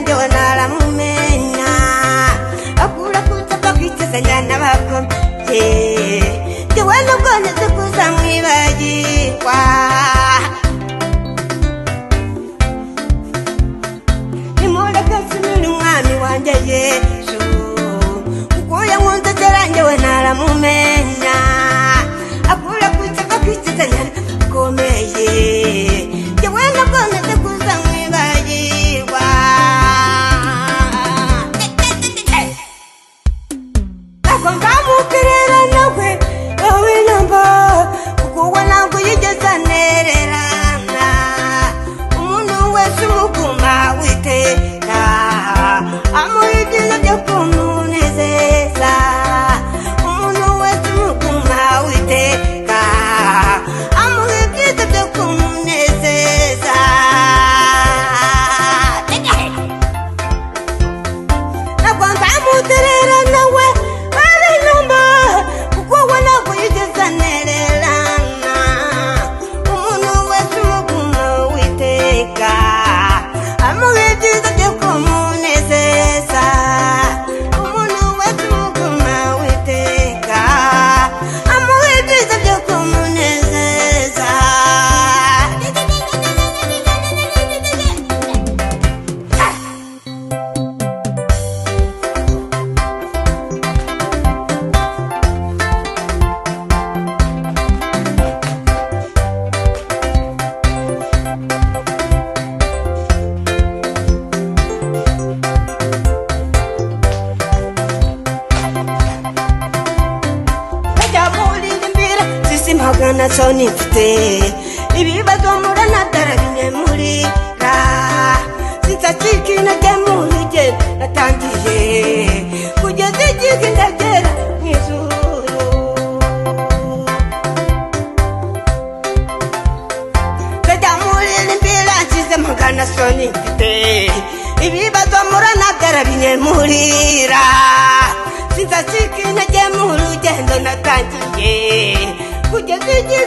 nje wanala mumenya akula kutaka kichesanya nabako je wano kone tukuza mwibaji kwa nimole kasumulu mwami wanje Yesu ukuya ngonza nje wanala mumenya akula kutaka kichesanya komeye je wano kone tukuza mwibaji kwa akongamu kirera nawe awe namba kuko nangu yigeza nererana umuntu wese mukuma witeka amuyigiza byo kumunezeza umuntu wese mukuma witeka amuyigiza byo kumunezeza nakongamu kirera nawe magana soni fite ibibazo murana darabine murira sitachikina kemuje natangiye kugeza igihe ndagera mwizuru kada murira mbira nsize magana soni fite ibibazo murana darabine murira sitachikina kemuje natangiye kugeza igihe